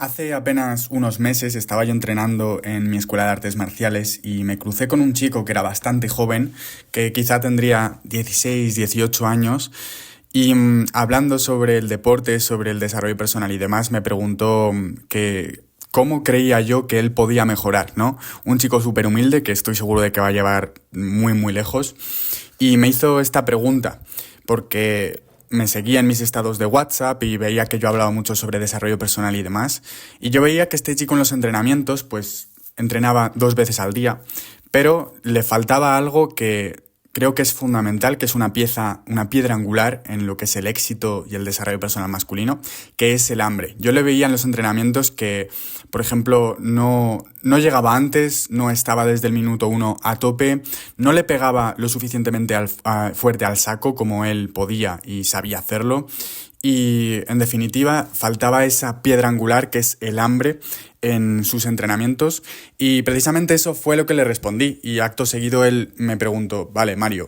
Hace apenas unos meses estaba yo entrenando en mi escuela de artes marciales y me crucé con un chico que era bastante joven, que quizá tendría 16, 18 años, y hablando sobre el deporte, sobre el desarrollo personal y demás, me preguntó que cómo creía yo que él podía mejorar, ¿no? Un chico súper humilde que estoy seguro de que va a llevar muy, muy lejos, y me hizo esta pregunta porque me seguía en mis estados de WhatsApp y veía que yo hablaba mucho sobre desarrollo personal y demás. Y yo veía que este chico en los entrenamientos, pues entrenaba 2 veces al día, pero le faltaba algo que creo que es fundamental, que es una piedra angular en lo que es el éxito y el desarrollo personal masculino, que es el hambre. Yo le veía en los entrenamientos que, por ejemplo, no llegaba antes, no estaba desde el minuto 1 a tope, no le pegaba lo suficientemente fuerte al saco como él podía y sabía hacerlo. Y en definitiva faltaba esa piedra angular que es el hambre en sus entrenamientos, y precisamente eso fue lo que le respondí, y acto seguido él me preguntó: vale, Mario,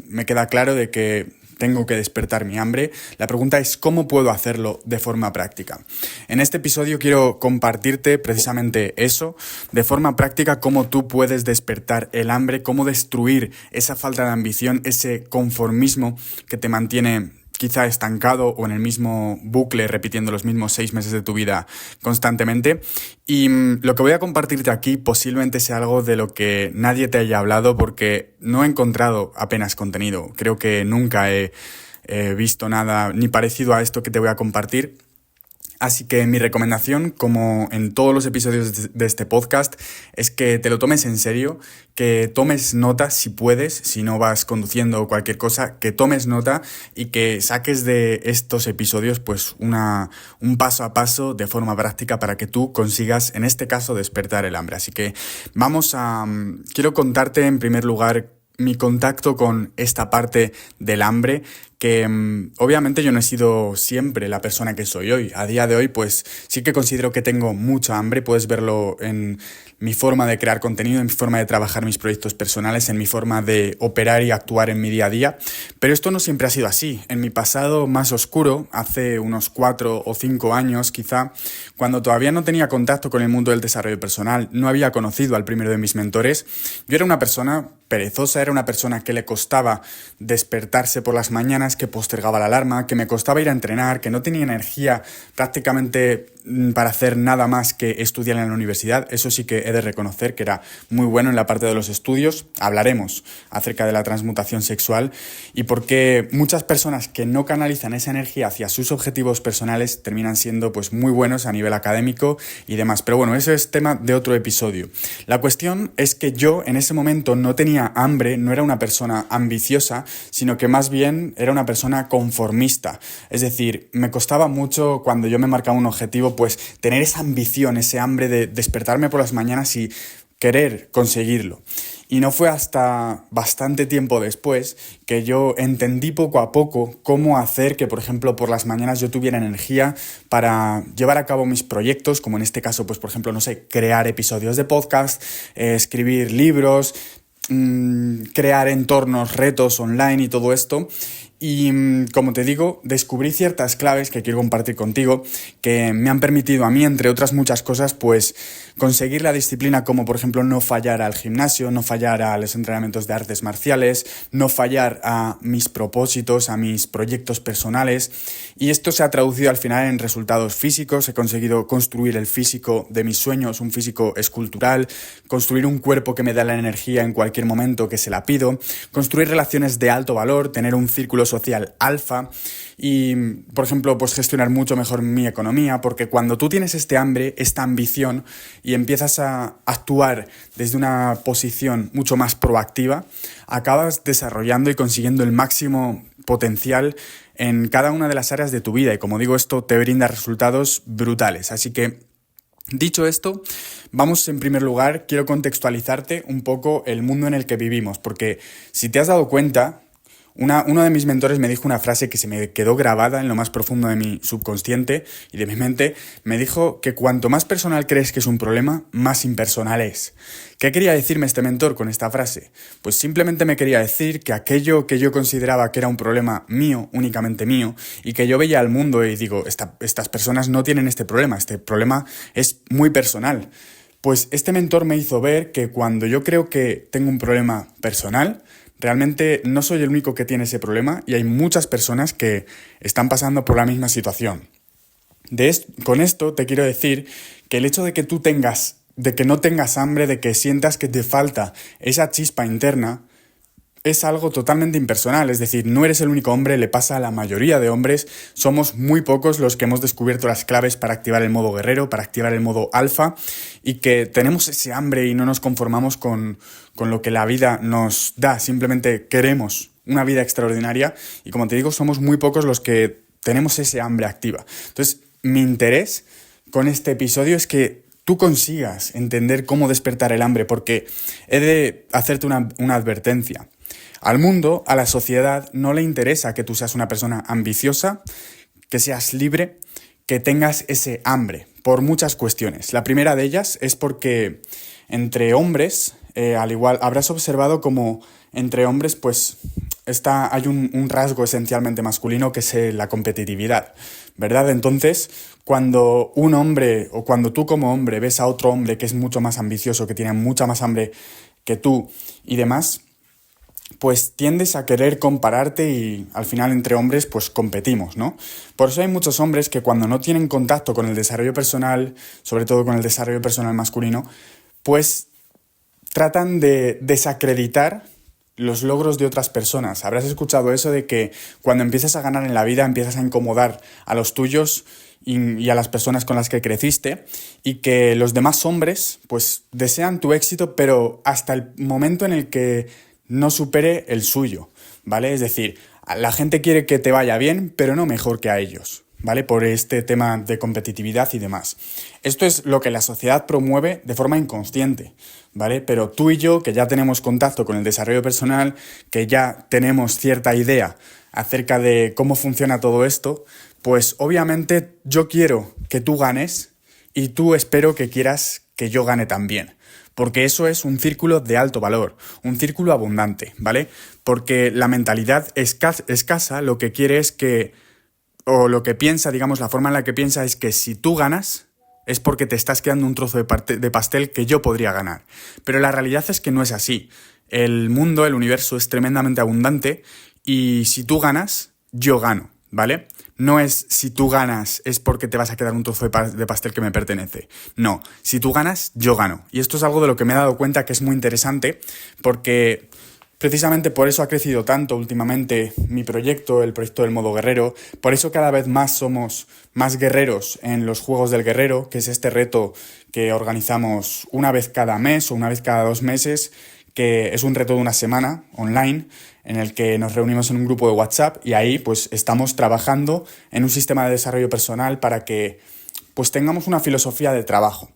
me queda claro de que tengo que despertar mi hambre. La pregunta es cómo puedo hacerlo de forma práctica. En este episodio quiero compartirte precisamente eso, de forma práctica, cómo tú puedes despertar el hambre, cómo destruir esa falta de ambición, ese conformismo que te mantiene quizá estancado o en el mismo bucle, repitiendo los mismos 6 meses de tu vida constantemente. Y lo que voy a compartirte aquí posiblemente sea algo de lo que nadie te haya hablado, porque no he encontrado apenas contenido. Creo que nunca he visto nada ni parecido a esto que te voy a compartir. Así que mi recomendación, como en todos los episodios de este podcast, es que te lo tomes en serio, que tomes nota si puedes, si no vas conduciendo o cualquier cosa, que tomes nota y que saques de estos episodios pues un paso a paso de forma práctica para que tú consigas, en este caso, despertar el hambre. Así que quiero contarte en primer lugar mi contacto con esta parte del hambre, que obviamente yo no he sido siempre la persona que soy hoy. A día de hoy pues sí que considero que tengo mucha hambre. Puedes verlo en mi forma de crear contenido, en mi forma de trabajar mis proyectos personales, en mi forma de operar y actuar en mi día a día. Pero esto no siempre ha sido así. En mi pasado más oscuro, hace unos 4 o 5 años quizá, cuando todavía no tenía contacto con el mundo del desarrollo personal, no había conocido al primero de mis mentores, yo era una persona perezosa, era una persona que le costaba despertarse por las mañanas, que postergaba la alarma, que me costaba ir a entrenar, que no tenía energía prácticamente para hacer nada más que estudiar en la universidad. Eso sí que he de reconocer que era muy bueno en la parte de los estudios. Hablaremos acerca de la transmutación sexual y por qué muchas personas que no canalizan esa energía hacia sus objetivos personales terminan siendo pues muy buenos a nivel académico y demás. Pero bueno, eso es tema de otro episodio. La cuestión es que yo en ese momento no tenía hambre, no era una persona ambiciosa, sino que más bien era una persona conformista. Es decir, me costaba mucho cuando yo me marcaba un objetivo, pues tener esa ambición, ese hambre de despertarme por las mañanas y querer conseguirlo. Y no fue hasta bastante tiempo después que yo entendí poco a poco cómo hacer que, por ejemplo, por las mañanas yo tuviera energía para llevar a cabo mis proyectos, como en este caso, pues por ejemplo, no sé, crear episodios de podcast, escribir libros, crear entornos, retos online y todo esto. Y como te digo, descubrí ciertas claves que quiero compartir contigo que me han permitido a mí, entre otras muchas cosas, pues conseguir la disciplina, como por ejemplo no fallar al gimnasio, no fallar a los entrenamientos de artes marciales, no fallar a mis propósitos, a mis proyectos personales. Y esto se ha traducido al final en resultados físicos. He conseguido construir el físico de mis sueños, un físico escultural, construir un cuerpo que me da la energía en cualquier momento que se la pido, construir relaciones de alto valor, tener un círculo social alfa y, por ejemplo, pues gestionar mucho mejor mi economía, porque cuando tú tienes este hambre, esta ambición y empiezas a actuar desde una posición mucho más proactiva, acabas desarrollando y consiguiendo el máximo potencial en cada una de las áreas de tu vida, y como digo, esto te brinda resultados brutales. Así que, dicho esto, vamos en primer lugar, quiero contextualizarte un poco el mundo en el que vivimos, porque si te has dado cuenta, Uno de mis mentores me dijo una frase que se me quedó grabada en lo más profundo de mi subconsciente y de mi mente. Me dijo que cuanto más personal crees que es un problema, más impersonal es. ¿Qué quería decirme este mentor con esta frase? Pues simplemente me quería decir que aquello que yo consideraba que era un problema mío, únicamente mío, y que yo veía al mundo y digo, estas personas no tienen este problema es muy personal. Pues este mentor me hizo ver que cuando yo creo que tengo un problema personal, realmente no soy el único que tiene ese problema y hay muchas personas que están pasando por la misma situación. Con esto te quiero decir que el hecho de que no tengas hambre, de que sientas que te falta esa chispa interna, es algo totalmente impersonal, es decir, no eres el único hombre, le pasa a la mayoría de hombres, somos muy pocos los que hemos descubierto las claves para activar el modo guerrero, para activar el modo alfa, y que tenemos ese hambre y no nos conformamos con lo que la vida nos da, simplemente queremos una vida extraordinaria, y como te digo, somos muy pocos los que tenemos ese hambre activa. Entonces, mi interés con este episodio es que tú consigas entender cómo despertar el hambre, porque he de hacerte una advertencia. Al mundo, a la sociedad, no le interesa que tú seas una persona ambiciosa, que seas libre, que tengas ese hambre, por muchas cuestiones. La primera de ellas es porque entre hombres, al igual, habrás observado como entre hombres, pues hay un rasgo esencialmente masculino que es la competitividad, ¿verdad? Entonces, cuando un hombre o cuando tú como hombre ves a otro hombre que es mucho más ambicioso, que tiene mucha más hambre que tú y demás, pues tiendes a querer compararte y al final entre hombres pues competimos, ¿no? Por eso hay muchos hombres que cuando no tienen contacto con el desarrollo personal, sobre todo con el desarrollo personal masculino, pues tratan de desacreditar los logros de otras personas. Habrás escuchado eso de que cuando empiezas a ganar en la vida empiezas a incomodar a los tuyos y a las personas con las que creciste, y que los demás hombres pues desean tu éxito, pero hasta el momento en el que no supere el suyo, ¿vale? Es decir, la gente quiere que te vaya bien, pero no mejor que a ellos, ¿vale? Por este tema de competitividad y demás. Esto es lo que la sociedad promueve de forma inconsciente, ¿vale? Pero tú y yo, que ya tenemos contacto con el desarrollo personal, que ya tenemos cierta idea acerca de cómo funciona todo esto, pues obviamente yo quiero que tú ganes y tú espero que quieras que yo gane también. Porque eso es un círculo de alto valor, un círculo abundante, ¿vale? Porque la mentalidad escasa lo que quiere es o lo que piensa, digamos, la forma en la que piensa es que si tú ganas es porque te estás quedando un trozo de pastel que yo podría ganar. Pero la realidad es que no es así. El mundo, el universo es tremendamente abundante y si tú ganas, yo gano, ¿vale? No es si tú ganas es porque te vas a quedar un trozo de pastel que me pertenece. No, si tú ganas, yo gano. Y esto es algo de lo que me he dado cuenta que es muy interesante porque precisamente por eso ha crecido tanto últimamente mi proyecto, el proyecto del modo guerrero. Por eso cada vez más somos más guerreros en los Juegos del Guerrero, que es este reto que organizamos una vez cada mes o una vez cada 2 meses, que es un reto de una semana online en el que nos reunimos en un grupo de WhatsApp y ahí pues estamos trabajando en un sistema de desarrollo personal para que pues tengamos una filosofía de trabajo.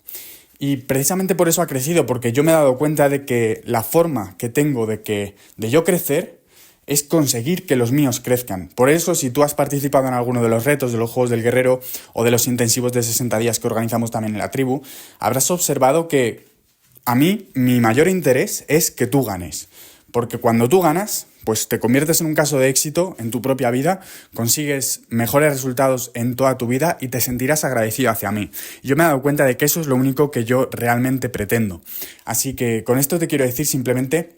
Y precisamente por eso ha crecido, porque yo me he dado cuenta de que la forma que tengo de yo crecer es conseguir que los míos crezcan. Por eso, si tú has participado en alguno de los retos de los Juegos del Guerrero o de los intensivos de 60 días que organizamos también en la tribu, habrás observado que a mí mi mayor interés es que tú ganes. Porque cuando tú ganas, pues te conviertes en un caso de éxito en tu propia vida, consigues mejores resultados en toda tu vida y te sentirás agradecido hacia mí. Yo me he dado cuenta de que eso es lo único que yo realmente pretendo. Así que con esto te quiero decir simplemente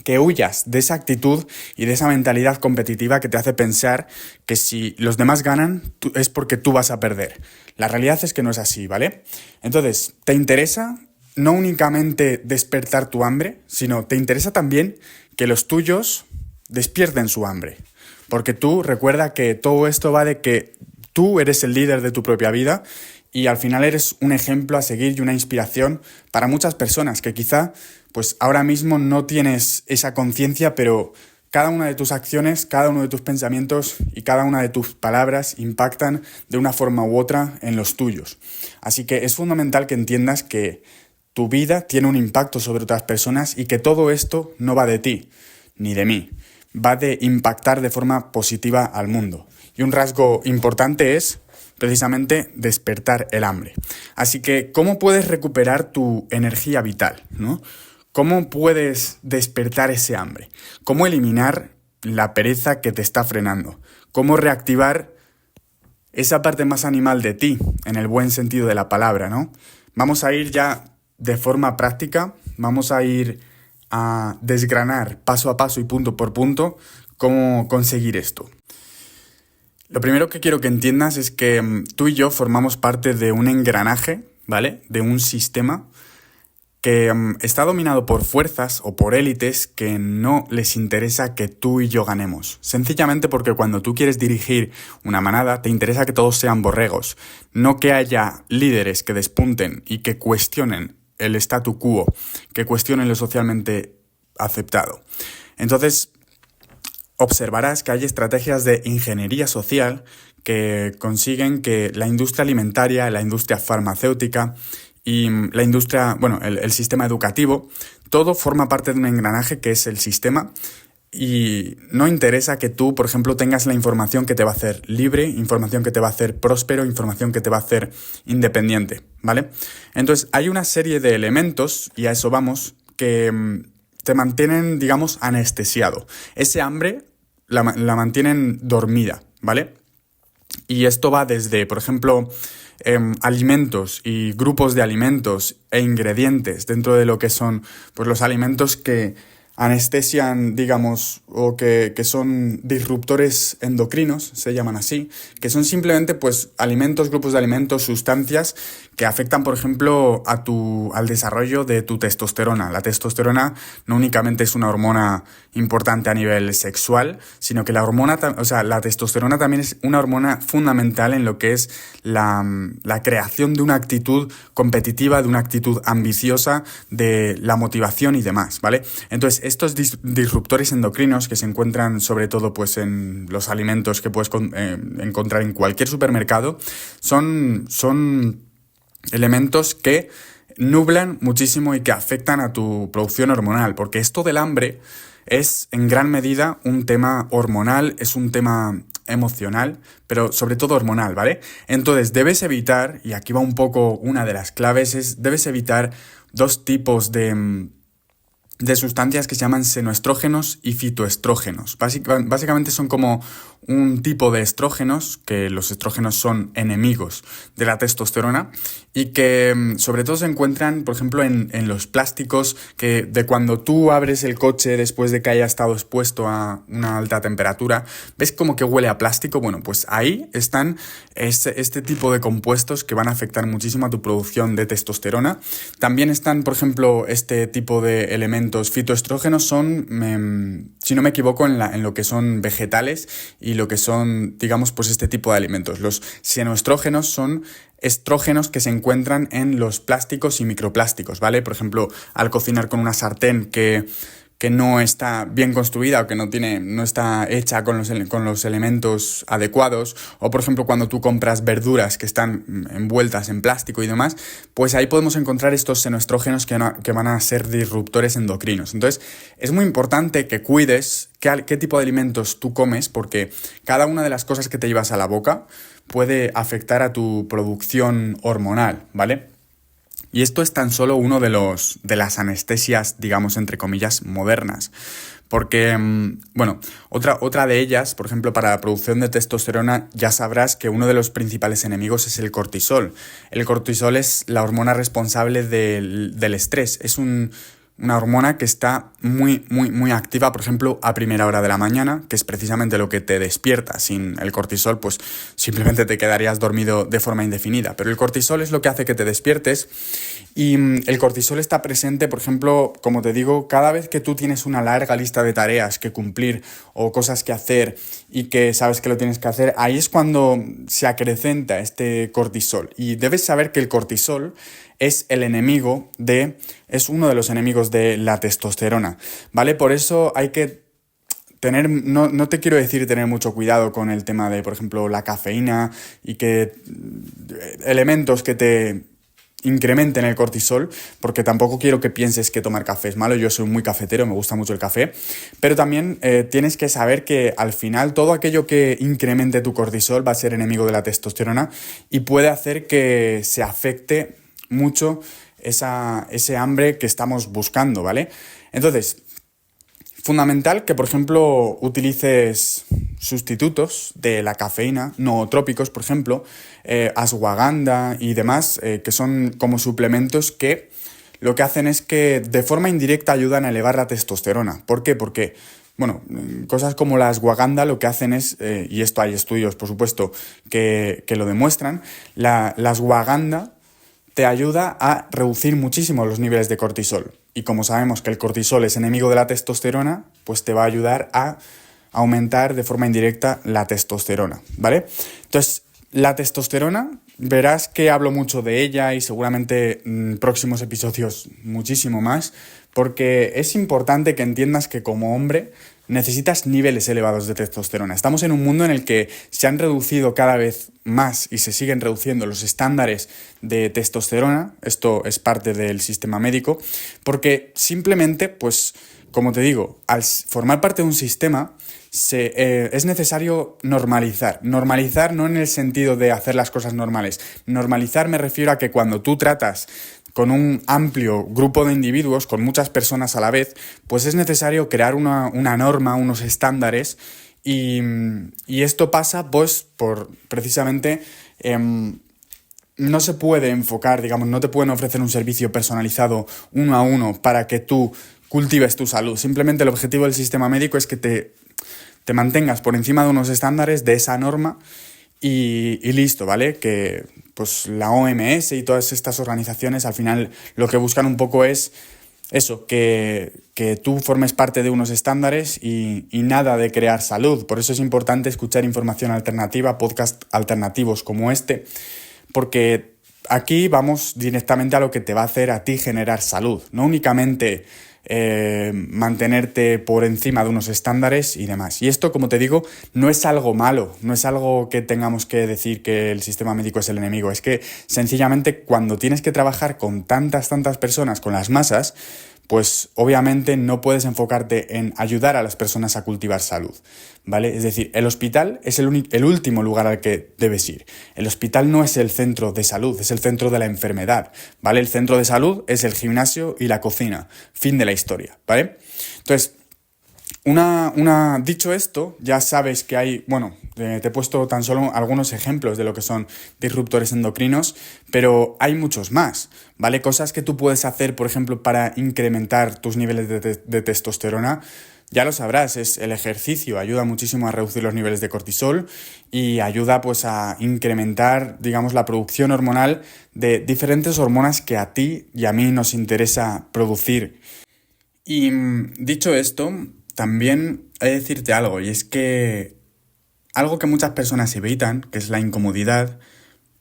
que huyas de esa actitud y de esa mentalidad competitiva que te hace pensar que si los demás ganan es porque tú vas a perder. La realidad es que no es así, ¿vale? Entonces, ¿te interesa no únicamente despertar tu hambre, sino te interesa también que los tuyos despierten su hambre? Porque tú recuerda que todo esto va de que tú eres el líder de tu propia vida y al final eres un ejemplo a seguir y una inspiración para muchas personas que quizá pues ahora mismo no tienes esa conciencia, pero cada una de tus acciones, cada uno de tus pensamientos y cada una de tus palabras impactan de una forma u otra en los tuyos. Así que es fundamental que entiendas que tu vida tiene un impacto sobre otras personas y que todo esto no va de ti, ni de mí. va de impactar de forma positiva al mundo. Y un rasgo importante es precisamente despertar el hambre. Así que, ¿cómo puedes recuperar tu energía vital, ¿no? ¿Cómo puedes despertar ese hambre? ¿Cómo eliminar la pereza que te está frenando? ¿Cómo reactivar esa parte más animal de ti, en el buen sentido de la palabra, ¿no? Vamos a ir ya de forma práctica, vamos a ir a desgranar paso a paso y punto por punto cómo conseguir esto. Lo primero que quiero que entiendas es que tú y yo formamos parte de un engranaje, ¿vale? De un sistema que está dominado por fuerzas o por élites que no les interesa que tú y yo ganemos. Sencillamente porque cuando tú quieres dirigir una manada, te interesa que todos sean borregos, no que haya líderes que despunten y que cuestionen el statu quo, que cuestionen lo socialmente aceptado. Entonces, observarás que hay estrategias de ingeniería social que consiguen que la industria alimentaria, la industria farmacéutica y la industria, el sistema educativo, todo forma parte de un engranaje que es el sistema y no interesa que tú, por ejemplo, tengas la información que te va a hacer libre, información que te va a hacer próspero, información que te va a hacer independiente, ¿vale? Entonces, hay una serie de elementos, y a eso vamos, que te mantienen, digamos, anestesiado. Ese hambre la mantienen dormida, ¿vale? Y esto va desde, por ejemplo, alimentos y grupos de alimentos e ingredientes dentro de lo que son pues, los alimentos que anestesian, digamos, o que son disruptores endocrinos, se llaman así, que son simplemente pues alimentos, grupos de alimentos, sustancias que afectan, por ejemplo, al desarrollo de tu testosterona. La testosterona no únicamente es una hormona importante a nivel sexual, sino que la testosterona también es una hormona fundamental en lo que es la creación de una actitud competitiva, de una actitud ambiciosa, de la motivación y demás, ¿vale? Entonces, estos disruptores endocrinos que se encuentran sobre todo pues, en los alimentos que puedes encontrar en cualquier supermercado son elementos que nublan muchísimo y que afectan a tu producción hormonal, porque esto del hambre es en gran medida un tema hormonal, es un tema emocional, pero sobre todo hormonal, ¿vale? Entonces debes evitar, y aquí va un poco una de las claves, debes evitar dos tipos de sustancias que se llaman senoestrógenos y fitoestrógenos. Básicamente son como un tipo de estrógenos, que los estrógenos son enemigos de la testosterona y que sobre todo se encuentran, por ejemplo, en los plásticos que de cuando tú abres el coche después de que haya estado expuesto a una alta temperatura, ¿ves como que huele a plástico? Bueno, pues ahí están este tipo de compuestos que van a afectar muchísimo a tu producción de testosterona. También están, por ejemplo, este tipo de elementos fitoestrógenos son, si no me equivoco, en lo que son vegetales y lo que son, digamos, pues este tipo de alimentos. Los xenoestrógenos son estrógenos que se encuentran en los plásticos y microplásticos, ¿vale? Por ejemplo, al cocinar con una sartén que no está bien construida o que no está hecha con los elementos adecuados, o por ejemplo cuando tú compras verduras que están envueltas en plástico y demás, pues ahí podemos encontrar estos senoestrógenos que van a ser disruptores endocrinos. Entonces es muy importante que cuides qué tipo de alimentos tú comes, porque cada una de las cosas que te llevas a la boca puede afectar a tu producción hormonal, ¿vale? Y esto es tan solo uno de las anestesias, digamos, entre comillas, modernas. Porque, otra de ellas, por ejemplo, para la producción de testosterona, ya sabrás que uno de los principales enemigos es el cortisol. El cortisol es la hormona responsable del estrés. Es una hormona que está muy, muy, muy activa, por ejemplo, a primera hora de la mañana, que es precisamente lo que te despierta. Sin el cortisol, pues simplemente te quedarías dormido de forma indefinida. Pero el cortisol es lo que hace que te despiertes y el cortisol está presente, por ejemplo, como te digo, cada vez que tú tienes una larga lista de tareas que cumplir o cosas que hacer y que sabes que lo tienes que hacer, ahí es cuando se acrecenta este cortisol. Y debes saber que el cortisol es uno de los enemigos de la testosterona, ¿vale? Por eso hay que tener, no te quiero decir tener mucho cuidado con el tema de, por ejemplo, la cafeína y que elementos que te incrementen el cortisol, porque tampoco quiero que pienses que tomar café es malo. Yo soy muy cafetero, me gusta mucho el café, pero también tienes que saber que al final todo aquello que incremente tu cortisol va a ser enemigo de la testosterona y puede hacer que se afecte mucho ese hambre que estamos buscando, ¿vale? Entonces, fundamental que, por ejemplo, utilices sustitutos de la cafeína, nootrópicos, por ejemplo, ashwagandha y demás, que son como suplementos que lo que hacen es que de forma indirecta ayudan a elevar la testosterona. ¿Por qué? Porque, bueno, cosas como la ashwagandha lo que hacen es, y esto hay estudios, por supuesto, que lo demuestran, la ashwagandha te ayuda a reducir muchísimo los niveles de cortisol. Y como sabemos que el cortisol es enemigo de la testosterona, pues te va a ayudar a aumentar de forma indirecta la testosterona, ¿vale? Entonces, la testosterona, verás que hablo mucho de ella y seguramente en próximos episodios muchísimo más, porque es importante que entiendas que como hombre necesitas niveles elevados de testosterona. Estamos en un mundo en el que se han reducido cada vez más y se siguen reduciendo los estándares de testosterona. Esto es parte del sistema médico, porque simplemente, pues, como te digo, al formar parte de un sistema, es necesario normalizar. Normalizar no en el sentido de hacer las cosas normales. Normalizar me refiero a que cuando tú tratas con un amplio grupo de individuos, con muchas personas a la vez, pues es necesario crear una norma, unos estándares, y esto pasa pues por precisamente no se puede enfocar, digamos, no te pueden ofrecer un servicio personalizado uno a uno para que tú cultives tu salud. Simplemente el objetivo del sistema médico es que te mantengas por encima de unos estándares de esa norma y listo, ¿vale? Que pues la OMS y todas estas organizaciones al final lo que buscan un poco es eso, que tú formes parte de unos estándares y nada de crear salud. Por eso es importante escuchar información alternativa, podcasts alternativos como este, porque aquí vamos directamente a lo que te va a hacer a ti generar salud, no únicamente mantenerte por encima de unos estándares y demás. Y esto, como te digo, no es algo malo, no es algo que tengamos que decir que el sistema médico es el enemigo, es que sencillamente cuando tienes que trabajar con tantas personas, con las masas, pues obviamente no puedes enfocarte en ayudar a las personas a cultivar salud, ¿vale? Es decir, el hospital es el último lugar al que debes ir. El hospital no es el centro de salud, es el centro de la enfermedad, ¿vale? El centro de salud es el gimnasio y la cocina, fin de la historia, ¿vale? Entonces, dicho esto, ya sabes que hay, bueno, te he puesto tan solo algunos ejemplos de lo que son disruptores endocrinos, pero hay muchos más, ¿vale? Cosas que tú puedes hacer, por ejemplo, para incrementar tus niveles de testosterona. Ya lo sabrás, es el ejercicio, ayuda muchísimo a reducir los niveles de cortisol y ayuda pues a incrementar, digamos, la producción hormonal de diferentes hormonas que a ti y a mí nos interesa producir. Y dicho esto, también he de decirte algo, y es que algo que muchas personas evitan, que es la incomodidad,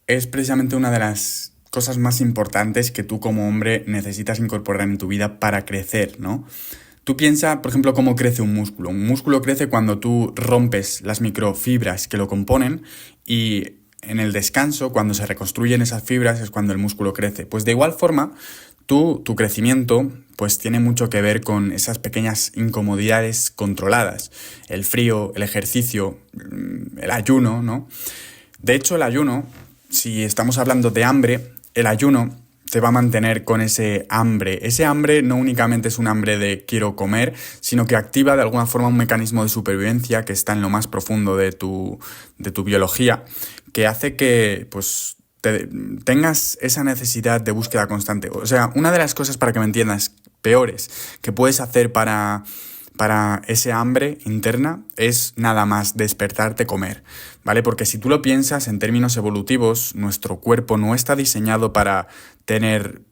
es precisamente una de las cosas más importantes que tú como hombre necesitas incorporar en tu vida para crecer, ¿no? Tú piensa, por ejemplo, cómo crece un músculo. Un músculo crece cuando tú rompes las microfibras que lo componen y en el descanso, cuando se reconstruyen esas fibras, es cuando el músculo crece. Pues de igual forma, tu crecimiento pues tiene mucho que ver con esas pequeñas incomodidades controladas. El frío, el ejercicio, el ayuno, ¿no? De hecho, el ayuno, si estamos hablando de hambre, el ayuno te va a mantener con ese hambre. Ese hambre no únicamente es un hambre de quiero comer, sino que activa de alguna forma un mecanismo de supervivencia que está en lo más profundo de tu biología, que hace que pues tengas esa necesidad de búsqueda constante. O sea, una de las cosas, para que me entiendas, peores que puedes hacer para ese hambre interna es nada más despertarte, comer, ¿vale? Porque si tú lo piensas en términos evolutivos, nuestro cuerpo no está diseñado para tener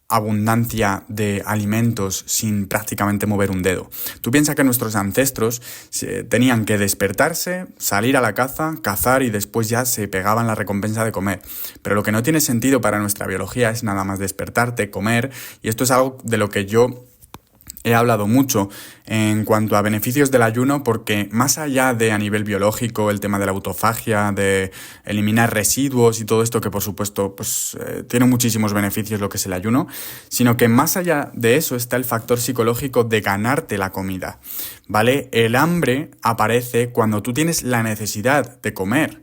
abundancia de alimentos sin prácticamente mover un dedo. Tú piensas que nuestros ancestros tenían que despertarse, salir a la caza, cazar y después ya se pegaban la recompensa de comer. Pero lo que no tiene sentido para nuestra biología es nada más despertarte, comer, y esto es algo de lo que yo he hablado mucho en cuanto a beneficios del ayuno, porque más allá de a nivel biológico, el tema de la autofagia, de eliminar residuos y todo esto, que por supuesto pues, tiene muchísimos beneficios lo que es el ayuno, sino que más allá de eso está el factor psicológico de ganarte la comida, ¿vale? El hambre aparece cuando tú tienes la necesidad de comer,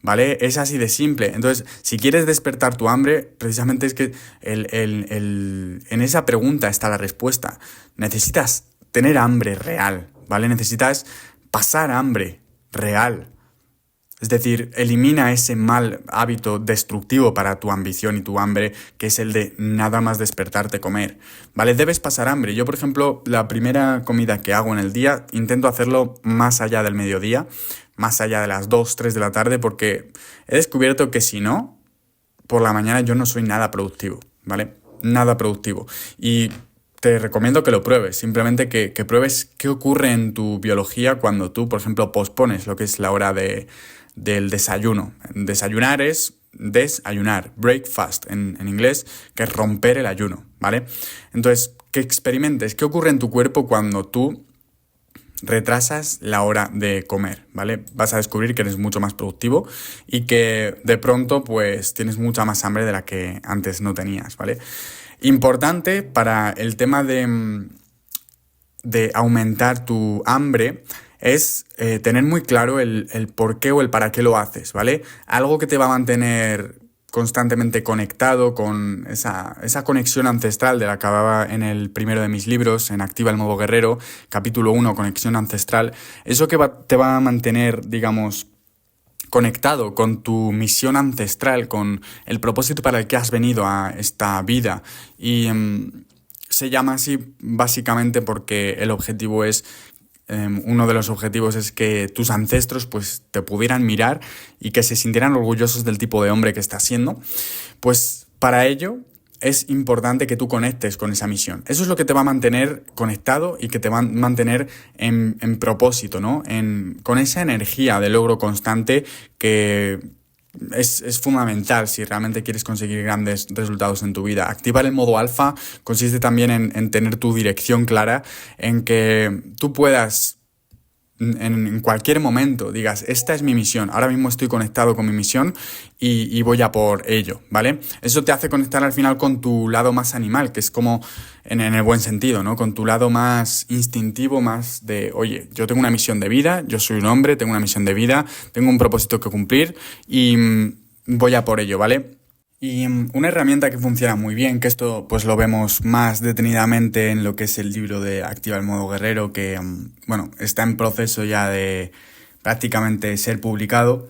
¿vale? Es así de simple. Entonces, si quieres despertar tu hambre, precisamente es que en esa pregunta está la respuesta. Necesitas tener hambre real, ¿vale? Necesitas pasar hambre real. Es decir, elimina ese mal hábito destructivo para tu ambición y tu hambre, que es el de nada más despertarte comer, ¿vale? Debes pasar hambre. Yo, por ejemplo, la primera comida que hago en el día, intento hacerlo más allá del mediodía, más allá de las 2, 3 de la tarde, porque he descubierto que si no, por la mañana yo no soy nada productivo, ¿vale? Nada productivo. Y te recomiendo que lo pruebes, simplemente que pruebes qué ocurre en tu biología cuando tú, por ejemplo, pospones lo que es la hora del desayuno. Desayunar es desayunar, breakfast en inglés, que es romper el ayuno, ¿vale? Entonces, que experimentes qué ocurre en tu cuerpo cuando tú retrasas la hora de comer, ¿vale? Vas a descubrir que eres mucho más productivo y que de pronto pues tienes mucha más hambre de la que antes no tenías, ¿vale? Importante para el tema de aumentar tu hambre es tener muy claro el por qué o el para qué lo haces, ¿vale? Algo que te va a mantener constantemente conectado con esa conexión ancestral de la que hablaba en el primero de mis libros, en Activa el Modo Guerrero, capítulo 1, Conexión Ancestral. Eso que te va a mantener, digamos, conectado con tu misión ancestral, con el propósito para el que has venido a esta vida. Y se llama así básicamente porque el objetivo es uno de los objetivos es que tus ancestros pues te pudieran mirar y que se sintieran orgullosos del tipo de hombre que estás siendo. Pues para ello es importante que tú conectes con esa misión. Eso es lo que te va a mantener conectado y que te va a mantener en propósito, ¿no? Con esa energía de logro constante que es fundamental si realmente quieres conseguir grandes resultados en tu vida. Activar el modo alfa consiste también en tener tu dirección clara, en que tú puedas en cualquier momento digas, esta es mi misión, ahora mismo estoy conectado con mi misión y voy a por ello, ¿vale? Eso te hace conectar al final con tu lado más animal, que es como en el buen sentido, ¿no? Con tu lado más instintivo, más de, oye, yo tengo una misión de vida, yo soy un hombre, tengo una misión de vida, tengo un propósito que cumplir y voy a por ello, ¿vale? Y una herramienta que funciona muy bien, que esto pues lo vemos más detenidamente en lo que es el libro de Activa el Modo Guerrero, que bueno, está en proceso ya de prácticamente ser publicado,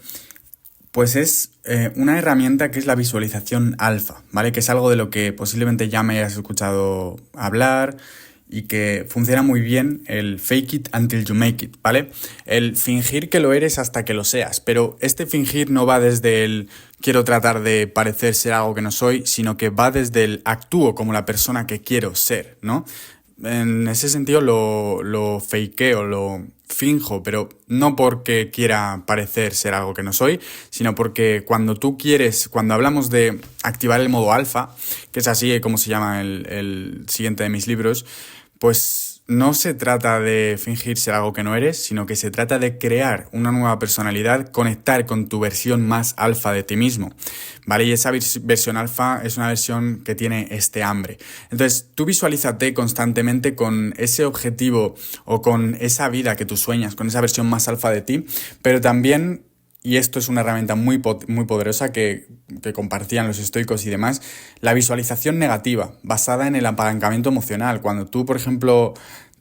pues es una herramienta que es la visualización alfa, ¿vale? Que es algo de lo que posiblemente ya me hayas escuchado hablar y que funciona muy bien el fake it until you make it, ¿vale? El fingir que lo eres hasta que lo seas, pero este fingir no va desde el quiero tratar de parecer ser algo que no soy, sino que va desde el actúo como la persona que quiero ser, ¿no? En ese sentido lo fakeo, lo finjo, pero no porque quiera parecer ser algo que no soy, sino porque cuando hablamos de activar el modo alfa, que es así como se llama el siguiente de mis libros, pues no se trata de fingir ser algo que no eres, sino que se trata de crear una nueva personalidad, conectar con tu versión más alfa de ti mismo, ¿vale? Y esa versión alfa es una versión que tiene este hambre. Entonces, tú visualízate constantemente con ese objetivo o con esa vida que tú sueñas, con esa versión más alfa de ti, pero también, y esto es una herramienta muy poderosa que compartían los estoicos y demás, la visualización negativa, basada en el apalancamiento emocional. Cuando tú, por ejemplo,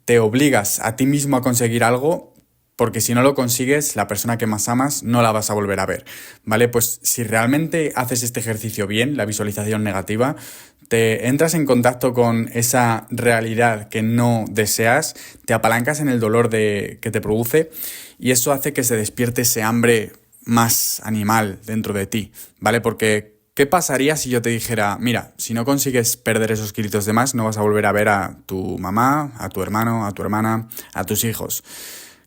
te obligas a ti mismo a conseguir algo, porque si no lo consigues, la persona que más amas no la vas a volver a ver, ¿vale? Pues si realmente haces este ejercicio bien, la visualización negativa, te entras en contacto con esa realidad que no deseas, te apalancas en el dolor que te produce y eso hace que se despierte ese hambre más animal dentro de ti, ¿vale? Porque ¿qué pasaría si yo te dijera, mira, si no consigues perder esos kilitos de más, no vas a volver a ver a tu mamá, a tu hermano, a tu hermana, a tus hijos?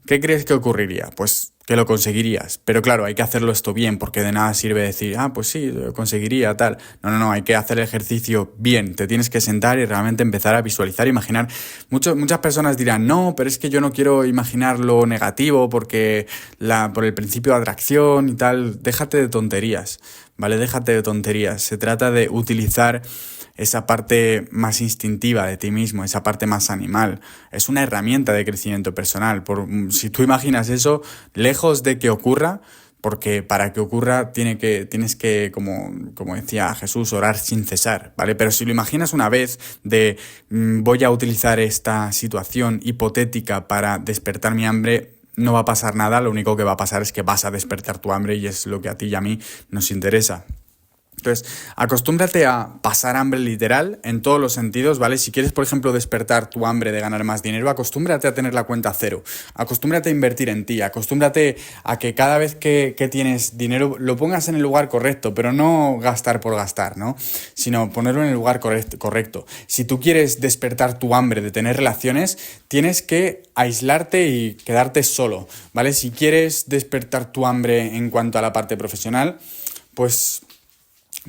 ¿Qué crees que ocurriría? Pues que lo conseguirías. Pero claro, hay que hacerlo esto bien, porque de nada sirve decir, pues sí, lo conseguiría, tal. No, hay que hacer el ejercicio bien. Te tienes que sentar y realmente empezar a visualizar, imaginar. Muchas personas dirán, no, pero es que yo no quiero imaginar lo negativo porque por el principio de atracción y tal. Déjate de tonterías, ¿vale? Déjate de tonterías. Se trata de utilizar esa parte más instintiva de ti mismo, esa parte más animal. Es una herramienta de crecimiento personal. Si tú imaginas eso, lejos de que ocurra, porque para que ocurra tienes que, como decía Jesús, orar sin cesar, ¿vale? Pero si lo imaginas una vez voy a utilizar esta situación hipotética para despertar mi hambre, no va a pasar nada, lo único que va a pasar es que vas a despertar tu hambre y es lo que a ti y a mí nos interesa. Entonces, acostúmbrate a pasar hambre literal en todos los sentidos, ¿vale? Si quieres, por ejemplo, despertar tu hambre de ganar más dinero, acostúmbrate a tener la cuenta cero, acostúmbrate a invertir en ti, acostúmbrate a que cada vez que tienes dinero lo pongas en el lugar correcto, pero no gastar por gastar, ¿no? Sino ponerlo en el lugar correcto. Si tú quieres despertar tu hambre de tener relaciones, tienes que aislarte y quedarte solo, ¿vale? Si quieres despertar tu hambre en cuanto a la parte profesional, pues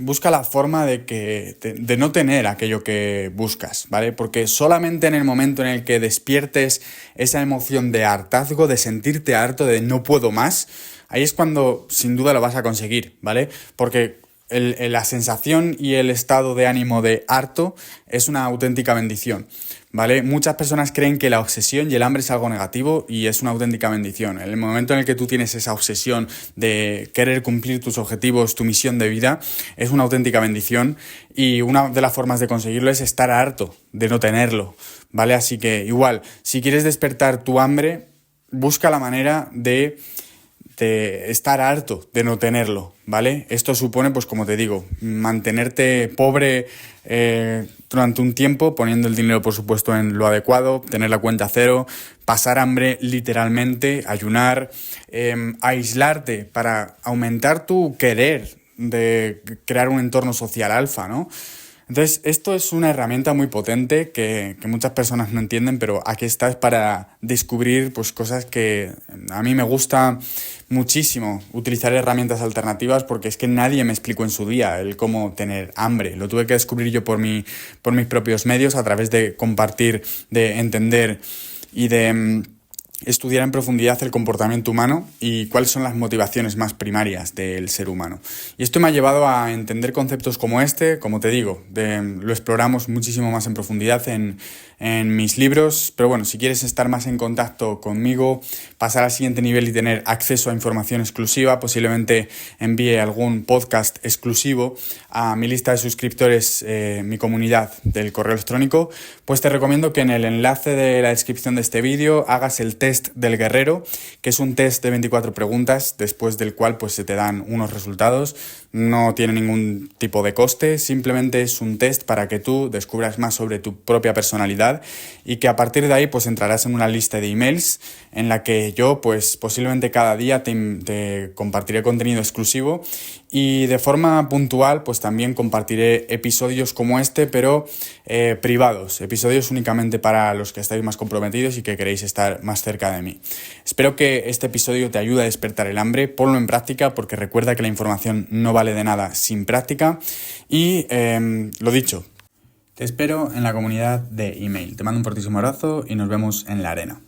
busca la forma de no tener aquello que buscas, ¿vale? Porque solamente en el momento en el que despiertes esa emoción de hartazgo, de sentirte harto, de no puedo más, ahí es cuando sin duda lo vas a conseguir, ¿vale? Porque la sensación y el estado de ánimo de harto es una auténtica bendición, ¿vale? Muchas personas creen que la obsesión y el hambre es algo negativo y es una auténtica bendición. En el momento en el que tú tienes esa obsesión de querer cumplir tus objetivos, tu misión de vida, es una auténtica bendición y una de las formas de conseguirlo es estar harto de no tenerlo, ¿vale? Así que igual, si quieres despertar tu hambre, busca la manera de estar harto de no tenerlo, ¿vale? Esto supone, pues como te digo, mantenerte pobre durante un tiempo, poniendo el dinero, por supuesto, en lo adecuado, tener la cuenta cero, pasar hambre literalmente, ayunar, aislarte para aumentar tu querer de crear un entorno social alfa, ¿no? Entonces, esto es una herramienta muy potente que muchas personas no entienden, pero aquí está es para descubrir pues, cosas que a mí me gusta muchísimo utilizar herramientas alternativas porque es que nadie me explicó en su día el cómo tener hambre. Lo tuve que descubrir yo por mis propios medios a través de compartir, de entender y de estudiar en profundidad el comportamiento humano y cuáles son las motivaciones más primarias del ser humano. Y esto me ha llevado a entender conceptos como este, como te digo, lo exploramos muchísimo más en profundidad en mis libros, pero bueno, si quieres estar más en contacto conmigo, pasar al siguiente nivel y tener acceso a información exclusiva, posiblemente envíe algún podcast exclusivo a mi lista de suscriptores, mi comunidad del correo electrónico, pues te recomiendo que en el enlace de la descripción de este vídeo hagas el test del guerrero, que es un test de 24 preguntas, después del cual pues se te dan unos resultados. No tiene ningún tipo de coste, simplemente es un test para que tú descubras más sobre tu propia personalidad y que a partir de ahí pues entrarás en una lista de emails en la que yo pues posiblemente cada día te compartiré contenido exclusivo y de forma puntual pues también compartiré episodios como este, pero privados, episodios únicamente para los que estáis más comprometidos y que queréis estar más cerca de mí. Espero que este episodio te ayude a despertar el hambre, ponlo en práctica porque recuerda que la información no vale de nada sin práctica y lo dicho, te espero en la comunidad de email. Te mando un fortísimo abrazo y nos vemos en la arena.